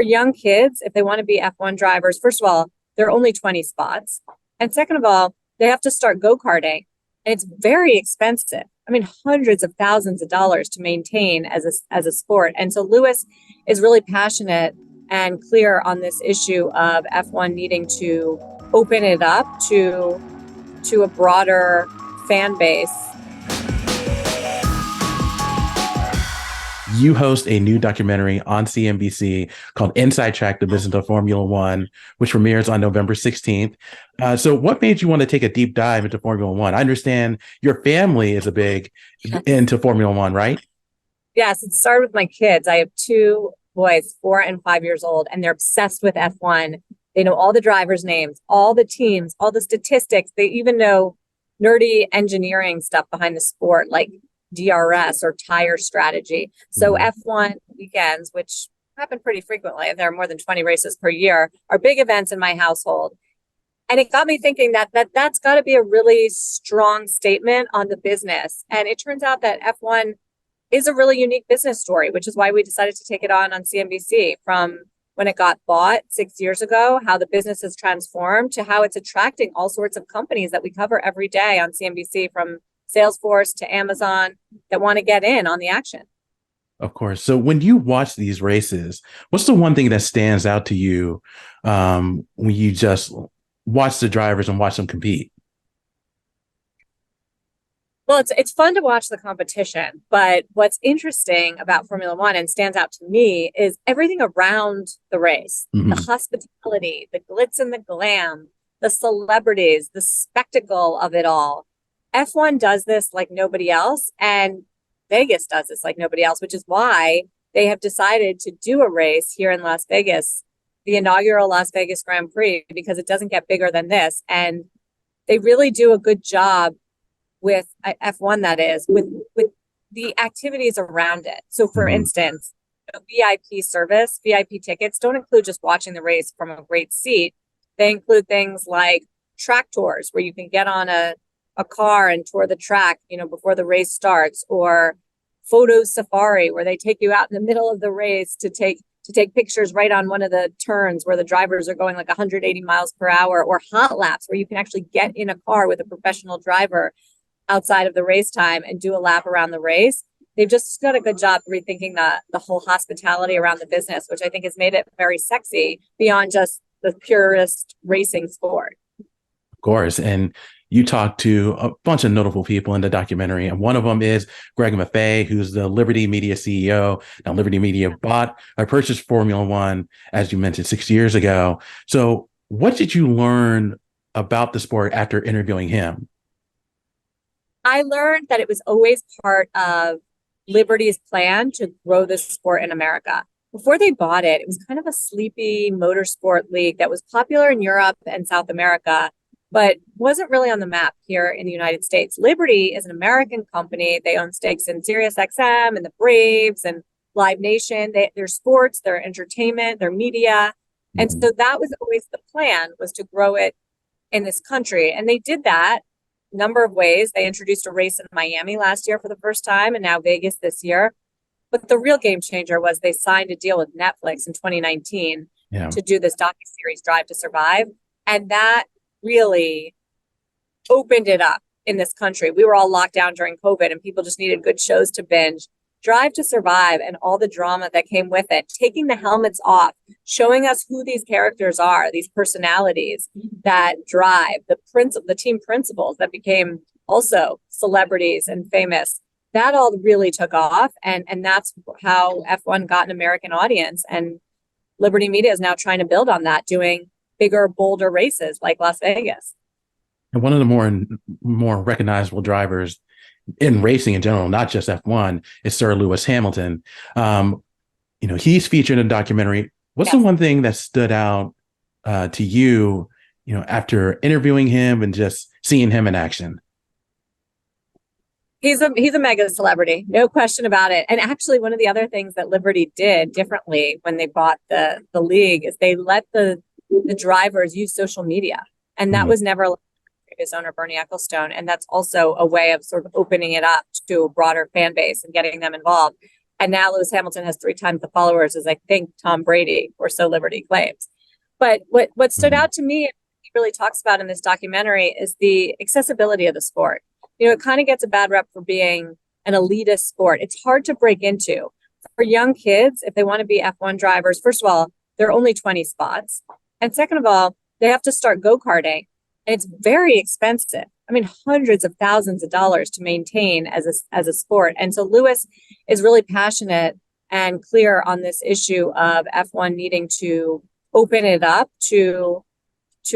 for young kids, if they want to be F1 drivers, first of all, there are only 20 spots. And second of all, they have to start go-karting. And it's very expensive. I mean, hundreds of thousands of dollars to maintain as a sport. And so Lewis is really passionate and clear on this issue of F1 needing to open it up to a broader fan base. You host a new documentary on CNBC called Inside Track, The Business of Formula One, which premieres on November 16th. So what made you want to take a deep dive into Formula One? I understand your family is a big into Formula One, right? Yes, it started with my kids. I have two boys, 4 and 5 years old, and they're obsessed with F1. They know all the drivers' names, all the teams, all the statistics. They even know nerdy engineering stuff behind the sport, like DRS or tire strategy. So F1 weekends, which happen pretty frequently, there are more than 20 races per year, are big events in my household. And it got me thinking that's got to be a really strong statement on the business. And it turns out that F1 is a really unique business story, which is why we decided to take it on CNBC, from when it got bought 6 years ago, how the business has transformed to how it's attracting all sorts of companies that we cover every day on CNBC, from Salesforce to Amazon, that want to get in on the action. Of course. So when you watch these races, what's the one thing that stands out to you when you just watch the drivers and watch them compete? Well, it's fun to watch the competition, but what's interesting about Formula One and stands out to me is everything around the race, the hospitality, the glitz and the glam, the celebrities, the spectacle of it all. F1 does this like nobody else, and Vegas does this like nobody else, which is why they have decided to do a race here in Las Vegas, the inaugural Las Vegas Grand Prix, because it doesn't get bigger than this. And they really do a good job with F1, that is, with the activities around it. So for instance, VIP service, VIP tickets don't include just watching the race from a great seat. They include things like track tours, where you can get on a car and tour the track, before the race starts, or photo safari, where they take you out in the middle of the race to take pictures right on one of the turns where the drivers are going like 180 miles per hour, or hot laps, where you can actually get in a car with a professional driver outside of the race time and do a lap around the race. They've just done a good job rethinking the whole hospitality around the business, which I think has made it very sexy beyond just the purest racing sport. Of course. And you talked to a bunch of notable people in the documentary, and one of them is Greg Maffei, who's the Liberty Media CEO. Now, Liberty Media purchased Formula One, as you mentioned, 6 years ago. So what did you learn about the sport after interviewing him? I learned that it was always part of Liberty's plan to grow this sport in America. Before they bought it, it was kind of a sleepy motorsport league that was popular in Europe and South America, but wasn't really on the map here in the United States. Liberty is an American company. They own stakes in SiriusXM and the Braves and Live Nation. Their sports, their entertainment, their media. And so that was always the plan, was to grow it in this country. And they did that number of ways. They introduced a race in Miami last year for the first time, and now Vegas this year. But the real game changer was they signed a deal with Netflix in 2019 to do this docuseries, Drive to Survive. And that really opened it up in this country. We were all locked down during COVID, and people just needed good shows to binge. Drive to Survive and all the drama that came with it, taking the helmets off, showing us who these characters are, these personalities that drive, the team principals that became also celebrities and famous. That all really took off, and that's how F1 got an American audience. And Liberty Media is now trying to build on that, doing bigger, bolder races like Las Vegas. And one of the more recognizable drivers in racing in general, not just F1, is Sir Lewis Hamilton. He's featured in a documentary. What's the one thing that stood out to you, after interviewing him and just seeing him in action? He's a mega celebrity, no question about it. And actually, one of the other things that Liberty did differently when they bought the league is they let the drivers use social media, and that was never previous owner Bernie Ecclestone, and that's also a way of sort of opening it up to a broader fan base and getting them involved. And now Lewis Hamilton has 3 times the followers as I think Tom Brady, or so Liberty claims. But what stood out to me, he really talks about in this documentary, is the accessibility of the sport. You know, it kind of gets a bad rep for being an elitist sport. It's hard to break into. For young kids, if they want to be F1 drivers, first of all, there are only 20 spots. And second of all, they have to start go-karting. And it's very expensive. I mean, hundreds of thousands of dollars to maintain as a sport. And so Lewis is really passionate and clear on this issue of F1 needing to open it up to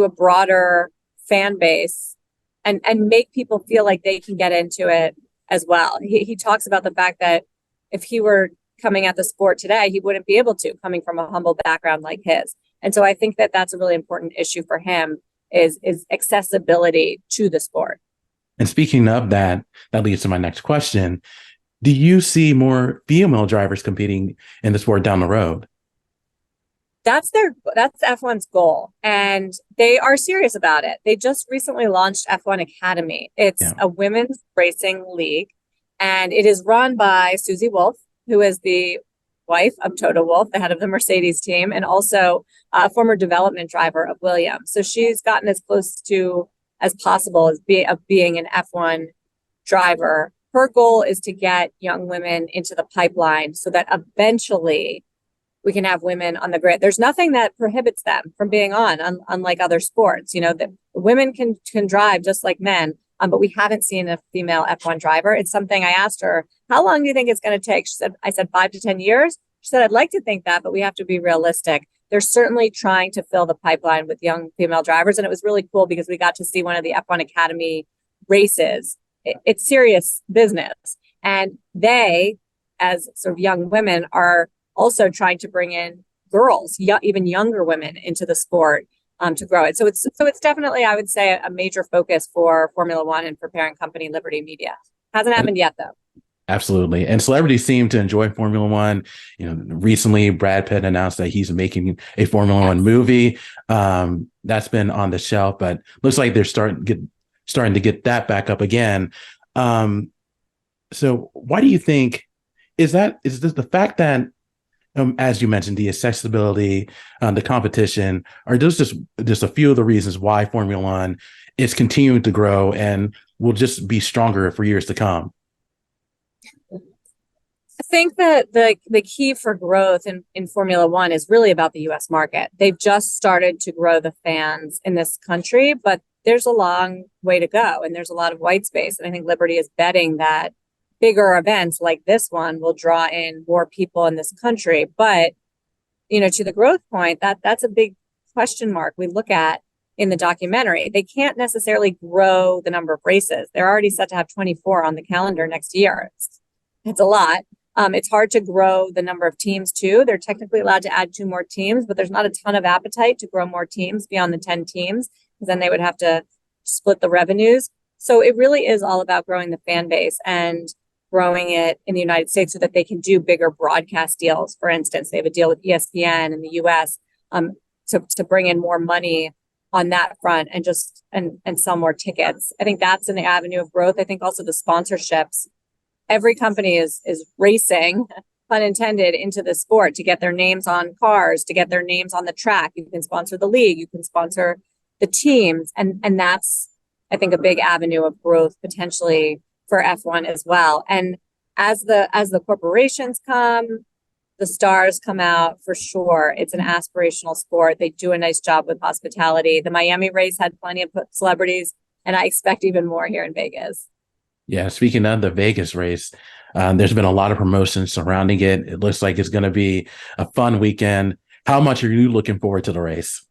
a broader fan base and make people feel like they can get into it as well. He talks about the fact that if he were coming at the sport today, he wouldn't be able to, coming from a humble background like his. And so I think that that's a really important issue for him, is accessibility to the sport. And speaking of that, that leads to my next question. Do you see more female drivers competing in the sport down the road? That's F1's goal, and they are serious about it. They just recently launched F1 Academy. It's a women's racing league, and it is run by Susie Wolff, who is the wife of Toto Wolff, the head of the Mercedes team, and also a former development driver of Williams. So she's gotten as close to as possible as being an F1 driver. Her goal is to get young women into the pipeline so that eventually we can have women on the grid. There's nothing that prohibits them from being unlike other sports. You know, that women can drive just like men, but we haven't seen a female F1 driver. It's something I asked her, how long do you think it's going to take? I said 5 to 10 years. She said, I'd like to think that, but we have to be realistic. They're certainly trying to fill the pipeline with young female drivers. And it was really cool because we got to see one of the F1 Academy races. It's serious business. And they, as sort of young women, are also trying to bring in girls, even younger women, into the sport to grow it. So it's definitely, I would say, a major focus for Formula One and for parent company Liberty Media. Hasn't happened yet, though. Absolutely. And celebrities seem to enjoy Formula One. You know, recently Brad Pitt announced that he's making a Formula One movie. That's been on the shelf, but looks like they're starting to get that back up again. So why do you think is this the fact that as you mentioned, the accessibility, the competition, are those just a few of the reasons why Formula One is continuing to grow and will just be stronger for years to come? I think that the key for growth in Formula One is really about the US market. They've just started to grow the fans in this country, but there's a long way to go and there's a lot of white space. And I think Liberty is betting that bigger events like this one will draw in more people in this country. But, you know, to the growth point, that's a big question mark we look at in the documentary. They can't necessarily grow the number of races. They're already set to have 24 on the calendar next year. It's a lot. It's hard to grow the number of teams too. They're technically allowed to add 2 more teams, but there's not a ton of appetite to grow more teams beyond the 10 teams, because then they would have to split the revenues. So it really is all about growing the fan base and growing it in the United States so that they can do bigger broadcast deals. For instance, they have a deal with ESPN in the US to bring in more money on that front and sell more tickets. I think that's an avenue of growth. I think also the sponsorships. Every company is racing, pun intended, into the sport to get their names on cars, to get their names on the track. You can sponsor the league, you can sponsor the teams. And that's, I think, a big avenue of growth potentially for F1 as well. And as the corporations come, the stars come out, for sure. It's an aspirational sport. They do a nice job with hospitality. The Miami race had plenty of celebrities, and I expect even more here in Vegas. Yeah, speaking of the Vegas race, there's been a lot of promotions surrounding it. It looks like it's going to be a fun weekend. How much are you looking forward to the race?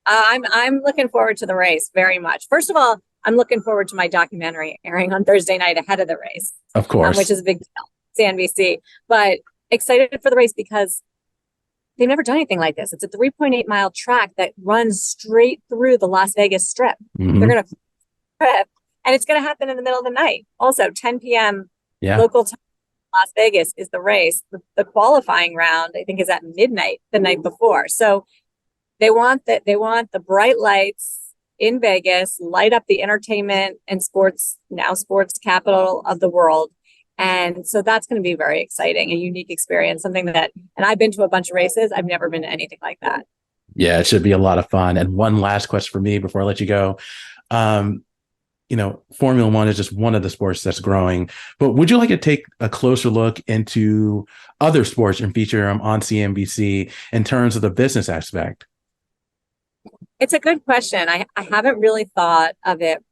I'm looking forward to the race very much. First of all, I'm looking forward to my documentary airing on Thursday night ahead of the race. Of course. Which is a big deal, CNBC. But excited for the race because they've never done anything like this. It's a 3.8-mile track that runs straight through the Las Vegas Strip. Mm-hmm. They're going to trip, and it's going to happen in the middle of the night. Also, 10 p.m. local time in Las Vegas is the race. The qualifying round, I think, is at midnight the night before. So they want the bright lights in Vegas, light up the entertainment and sports capital of the world. And so that's going to be very exciting, a unique experience, something that, and I've been to a bunch of races. I've never been to anything like that. Yeah, it should be a lot of fun. And one last question for me before I let you go. Um, Formula One is just one of the sports that's growing, but would you like to take a closer look into other sports and feature them on CNBC in terms of the business aspect? It's a good question. I haven't really thought of it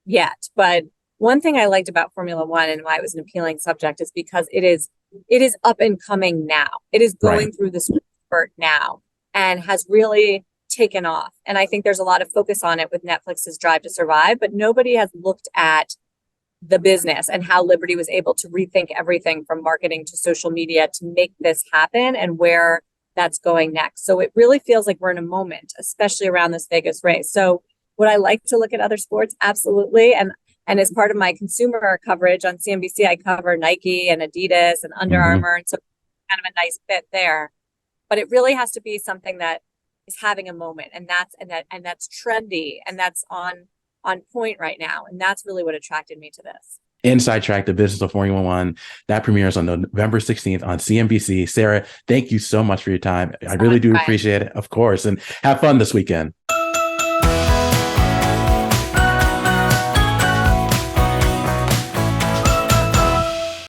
yet, but one thing I liked about Formula One and why it was an appealing subject is because it is up and coming now. It is going Right. through the spurt now and has really taken off. And I think there's a lot of focus on it with Netflix's Drive to Survive, but nobody has looked at the business and how Liberty was able to rethink everything from marketing to social media to make this happen and where that's going next. So it really feels like we're in a moment, especially around this Vegas race. So would I like to look at other sports? Absolutely. And as part of my consumer coverage on CNBC, I cover Nike and Adidas and Under Hmm. Armour. And so kind of a nice fit there. But it really has to be something that is having a moment, and that's trendy, and that's on point right now. And that's really what attracted me to this. Inside Track, the business of Formula One, that premieres on November 16th on CNBC. Sarah, thank you so much for your time. I So really much, do Brian. appreciate it, of course, and have fun this weekend.